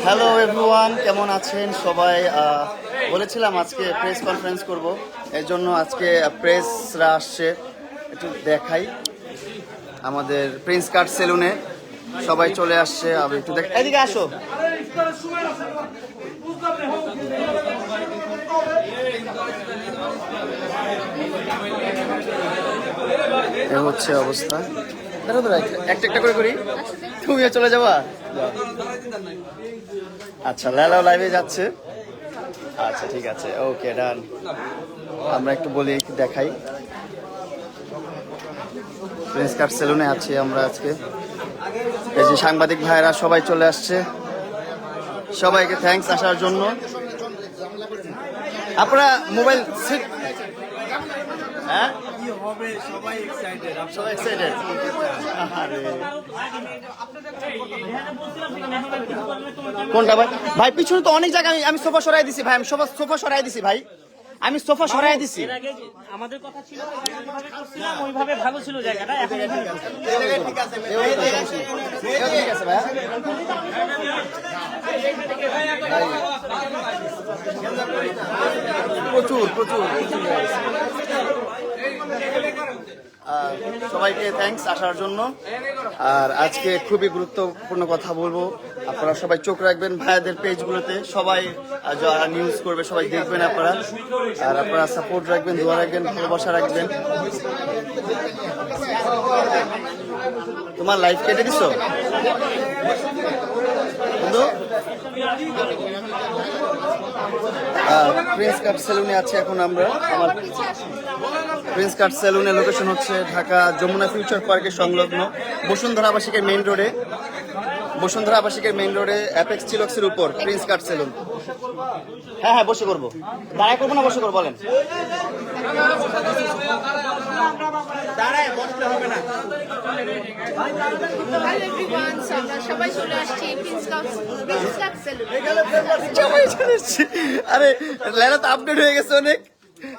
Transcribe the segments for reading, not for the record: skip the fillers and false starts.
Hello everyone, কেমন আছেন সবাই? বলেছিলাম আজকে প্রেস কনফারেন্স করব, এর জন্য আজকে প্রেসরা আসছে। একটু দেখাই আমাদের প্রিন্স কাট সেলুনে সবাই চলে আসছে। আমি একটু দেখ, এদিকে আসো। এ হচ্ছে অবস্থা। দাঁড়া দাঁড়া, একটা একটা করে করি। তুমিও চলে যাবা? আচ্ছা, লালাও লাইভে যাচ্ছে। আচ্ছা ঠিক আছে, ওকে ডান। আমরা একটু বলি, একটু দেখাই। প্রিন্স কাট সেলুনে আছি আমরা আজকে। এই যে সাংবাদিক ভাইয়েরা সবাই চলে আসছে, সবাইকে থ্যাঙ্কস আসার জন্য। আপনারা মোবাইল হ্যাঁ সবাই এক্সাইটেড। কোনটা ভাই? ভাই পিছনে তো অনেক জায়গায় আমি সোফা সরাই দিছি ভাই, আমি সোফা সরাই দিছি ভাই, আমি সোফা সরাই দিছি। আমাদের কথা ছিল ওইভাবে ভালো ছিল জায়গাটা, এখন ঠিক আছে ভাই। প্রচুর সবাইকে থ্যাঙ্কস আসার জন্য। আর আজকে খুবই গুরুত্বপূর্ণ কথা বলবো, আপনারা সবাই চোখ রাখবেন ভাইয়াদের পেজগুলোতে, সবাই যারা নিউজ করবে সবাই দেখবেন আপনারা। আর আপনারা সাপোর্ট রাখবেন, দোয়া রাখবেন, ভালোবাসা রাখবেন। তোমার লাইফ কেটে দিছো বন্ধু? প্রিন্স কাট সেলুনে আছে এখন আমরা। আমার প্রিন্স কাট সেলুনের লোকেশন হচ্ছে ঢাকা যমুনা ফিউচার পার্কের সংলগ্ন বসুন্ধরা আবাসিকের মেইন রোডে অ্যাপেক্স চিলক্সের উপর প্রিন্স কাট সেলুন। হ্যাঁ বসে করবো, দাঁড়ায় করবো না বসে করবো বলেন? দাঁড়ায় বসতে হবে না। সবাই চলে আসছি আরে লেলা তো আপডেট হয়ে গেছে অনেক।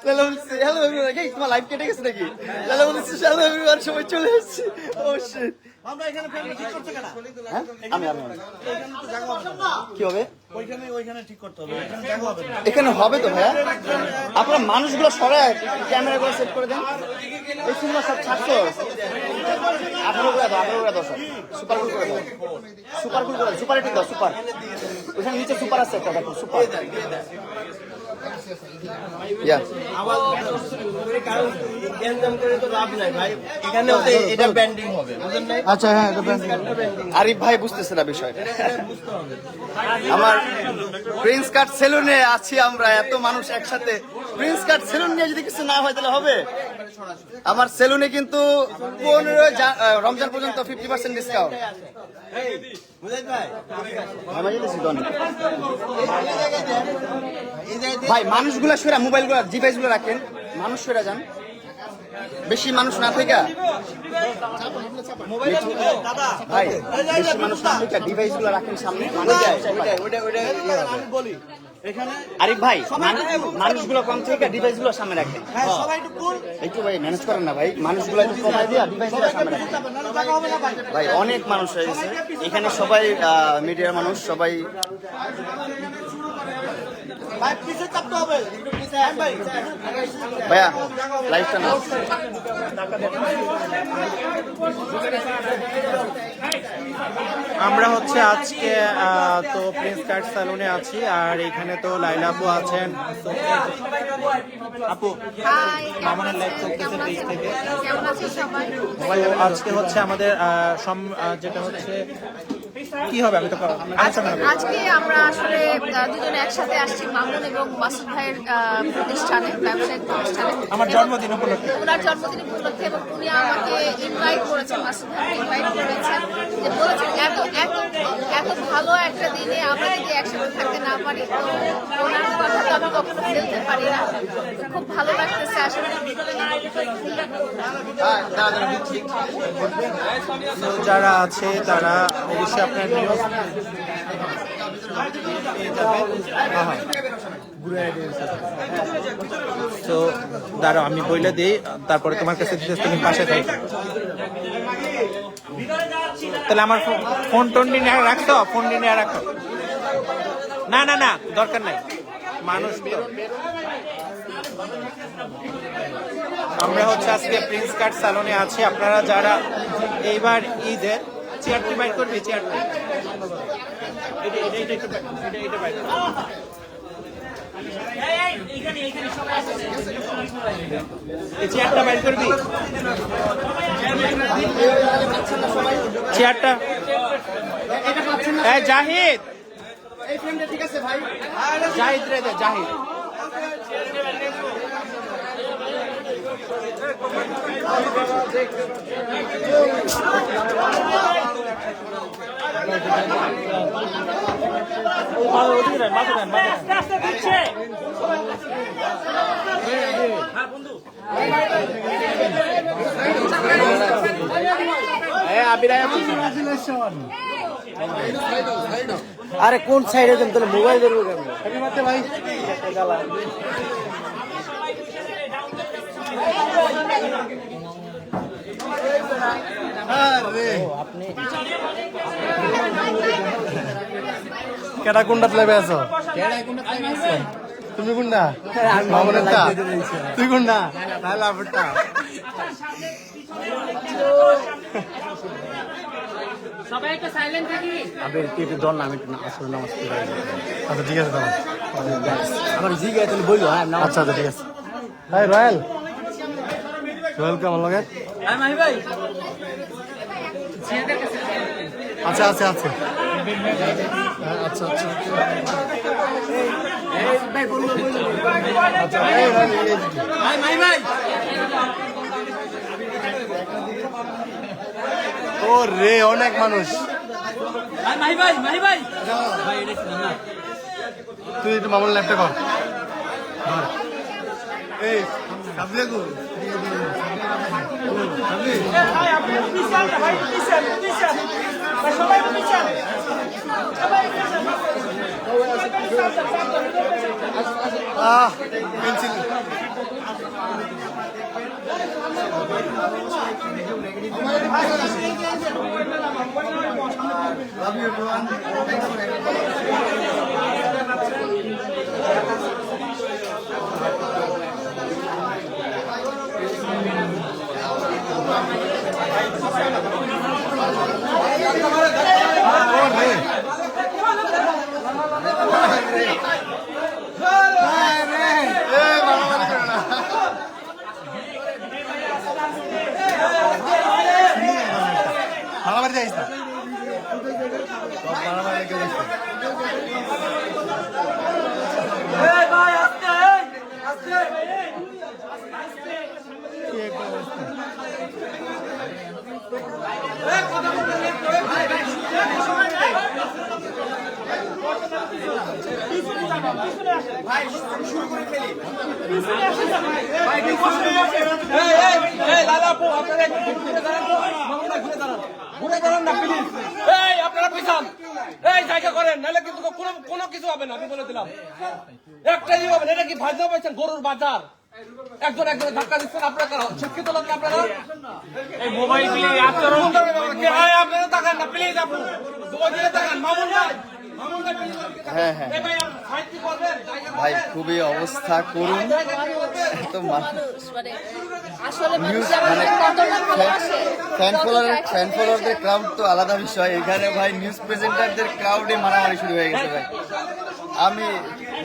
লেলা বলছে হ্যালো এভরিওয়ান, তোমার লাইভ কেটে গেছে নাকি? লেলা বলছে হ্যালো এভরিওয়ান, সবাই চলে আসছে। ও শিট, আমরা এখানে ফ্যামিলি ঠিক করতে কেন? হ্যাঁ আমি কি হবে? ওইখানে ঠিক করতে হবে, এখানে দেখা হবে না। এখানে হবে তো ভাইয়া, আপনার মানুষগুলো সরায় ক্যামেরা করে সেট করে দেন। এই সিনেমা সব 700 18 করে দাও, 18 করে দাও, সব সুপার কুল করে দাও, সুপার কুল করে দাও, সুপার এটিক দাও, সুপার। ওখানে নিচে সুপার আছে একটা, দেখো সুপার। ইয়া আচ্ছা হ্যাঁ, আরিফ ভাই বুঝতেছে না বিষয়টা। আমার প্রিন্স কাট সেলুনে আছি আমরা, এত মানুষ একসাথে। প্রিন্স কাট সেলুন নিয়ে যদি কিছু না হয় তাহলে হবে? আমার সেলুনে কিন্তু 15 রমজান পর্যন্ত 50% ডিসকাউন্ট। ভাই মানুষগুলা সরা, মোবাইলগুলো ডিভাইসগুলো রাখেন, মানুষ সরা যান, বেশি মানুষ না থেকে। ভাই বেশি মানুষ না থেকে ডিভাইসগুলো রাখেন সামনে। আরিফ ভাই মানুষগুলো কম থেকে ডিভাইসগুলো সামনে রাখেন। একটু ভাই ম্যানেজ করেন না ভাই, মানুষগুলো একটু কমায় দিয়ে ডিভাইসগুলো সামনে রাখেন। ভাই অনেক মানুষ হয়ে গেছে এখানে, সবাই মিডিয়ার মানুষ, সবাই ভাইয়া লাইভটা না। আমরা হচ্ছে আজকে তো প্রিন্স কাট সেলুনে আছি, আর এখানে তো লাইলা আপু আছেন। আপু মামুনের লাইভ চলতেছে পেজ থেকে। আজকে হচ্ছে আমাদের যেটা হচ্ছে কি হবে, আমি তো আজকে আমরা আসলে দুজনে একসাথে আসছি মামুন এবং মাসুদ ভাইয়ের প্রতিষ্ঠানে, ব্যবসায়িক প্রতিষ্ঠানে, আমার জন্মদিন উপলক্ষে, ওনার জন্মদিন উপলক্ষে। এবং উনি আমাকে ইনভাইট করেছেন, মাসুদ ভাই ইনভাইট করেছেন, যে বলেছেন এত ভালো একটা দিনে আমরা যদি একসাথে থাকতে না পারি তো ওনার কথা তো আমি কখনো ফেলতে পারি না। খুব ভালো লাগতেছে আসলে। যারা আছে তারা অবশ্যই আপনার তো দাঁড়াও আমি বলে দিই, তারপরে তোমার কাছে দিতে তুমি পাশে থাকো। তাহলে আমার ফোন টোন নিয়ে রাখতো, ফোন নিয়ে রাখো। না না না দরকার নাই, মানুষ তো। আমরা হচ্ছে আজকে প্রিন্স কাট স্যালনে আছি। আপনারা যারা এইবার ঈদের চেয়ারটি বাইর করবে, চেয়ারটি চেয়ারটা বাইর করবি, চেয়ারটা। জাহিদ, এই ফ্রেমটা ঠিক আছে ভাই? জাহিদ রে দে, জাহিদ। আরে কোন সাইডে দেন তাহলে মোবাইল ধরবো কেন ভাই? কেটা কোনটা লেবে আছো? তুমি কোনটা? মামুনেরটা? তুই কোনটা? তাহলে আপনারটা। সবাই একটু সাইলেন্ট থাকি। আবে একটু দর নাম একটু আসল নামাজ পড়ে। আচ্ছা ঠিক আছে দাও। আমার জিগে তুমি বইলো। হ্যাঁ আচ্ছা আচ্ছা ঠিক আছে। হাই রয়্যাল, ওয়েলকাম লগে। হ্যাঁ মাহি ভাই, আচ্ছা আচ্ছা আচ্ছা আচ্ছা আচ্ছা হাই মাহি ভাই। ও রে অনেক মানুষ। হাই মাহি ভাই, মাহি ভাই। ভাই এটা কি না? তুই একটু মামুন ল্যাপটপ কর। এই সাবলে গো ভাই আপনি পিছন, ভাই পিছন, পিছন। ভাই সবাই পিছন। সবাই পিছন। Pencil Love you everyone. মারামারি যাইস না। মারামারি যাইস না। এই ভাই আস্তে, আস্তে ভাই। এই কথা বলতে ভাই ভাই ভাই শুরু করে ফেলি। ভাই এই লালাপু আপনারা একটু ঘুরে দাঁড়ান তো, মামুনটা ঘুরে দাঁড়ান, ঘুরে দাঁড়ান না প্লিজ। এই আপনারা পিছন, এই জায়গা করেন, নাহলে কিন্তু কোনো কিছু হবে না, আমি বলে দিলাম। একটাই হবে, এটা কি ভাজা পাইছেন গরুর বাজার? একজন ধাক্কা দিচ্ছেন আপনারা, শিক্ষিত লোক আপনারা। এই মোবাইল প্লিজ আপনারা তাকান না প্লিজ, আপনি ওইদিকে তাকান। মামুন ভাই, মামুন ভাই হ্যাঁ হ্যাঁ ভাই খুবই অবস্থা করুন। এত মানুষ মানে আসলে নিউজ মানুষ মানে কতটা ভালোবাসে, ফ্যান ফলোয়ারদের ক্রাউড তো আলাদা বিষয়। এখানে ভাই নিউজ প্রেজেন্টারদের ক্রাউডে মারামারি শুরু হয়ে গেছে ভাই। আমি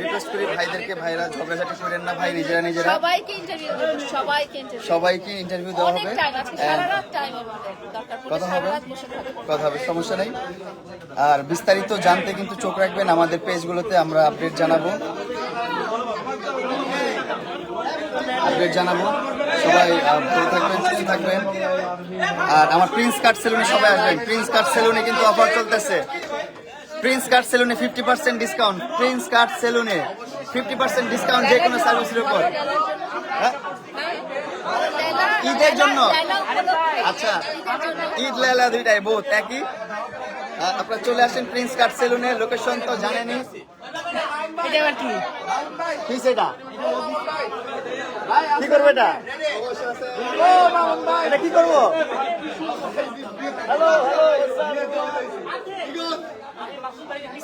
রিকোয়েস্ট করি ভাইদেরকে, ভাইরা ঝগড়াঝাটি করেন না ভাই, নিজেরা নিজেরা সবাইকে ইন্টারভিউ দেব, সবাইকে ইন্টারভিউ দেওয়া অনেক হবে। টাইম আছে, সারা রাত টাইম আমাদের দরকার পড়লে কথা সারা হবে, রাত বসে থাকবো। কথা হবে, সমস্যা নেই। আর বিস্তারিত জানতে কিন্তু চোখ রাখবেন আমাদের পেজগুলোতে, আমরা আপডেট জানাবো। সবাই ভালো থাকবেন, সুস্থ থাকবেন। আর আমার প্রিন্স কাট সেলুনে সবাই আসবেন। প্রিন্স কাট সেলুনে কিন্তু অফার চলতেছে। প্রিন্স কাট সেলুনে 50% ডিসকাউন্ট। প্রিন্স কাট সেলুনে 50% ডিসকাউন্ট যে কোনো সার্ভিসের উপর। হ্যাঁ ঈদের জন্য, আচ্ছা ঈদ লেলা দুইটাই বোধ একই। আপনারা চলে আসেন প্রিন্স কাট সেলুনের লোকেশন তো জানেনই। এটা আবার কি? কি সেটা? কি করবো এটা? এটা কি করবো?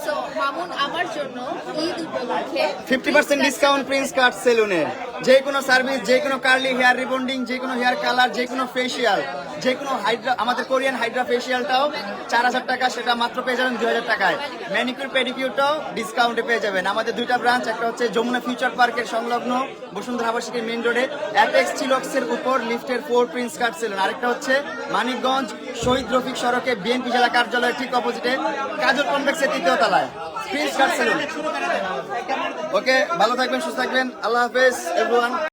So, মামুন আমার জন্য ঈদ উপলক্ষে 50% ডিসকাউন্ট প্রিন্স কাট সেলুনে। যে কোনো সার্ভিস, যে কোনো কার্লি হেয়ার রিবন্ডিং, যে কোনো হেয়ার কালার, যে কোনো ফেসিয়াল, যে কোনো হাইড্রা, আমাদের কোরিয়ান হাইড্রা ফেসিয়ালটাও 4000 টাকা, সেটা মাত্র পেয়ে যাবেন 2000 টাকায়। ম্যানিকিউর পেডিকিউরটাও ডিসকাউন্টে পেয়ে যাবেন। আমাদের দুইটা ব্রাঞ্চ, একটা হচ্ছে যমুনা ফিউচার পার্কের সংলগ্ন বসুন্ধরা আবাসিকের মেইন রোডে অ্যাপেক্স চিলক্সের উপর লিফটের 4 প্রিন্স কাট সেলুন। আরেকটা হচ্ছে মানিকগঞ্জ শহীদ রফিক সড়কে বিএনপি জেলা কার্যালয়ের ঠিক অপোজিটে কাজল কমপ্লেক্সের 3য় তলায় প্রিন্স কাট সেলুন। ওকে, ভালো থাকবেন, সুস্থ থাকবেন, আল্লাহ হাফেজ এভরিওয়ান।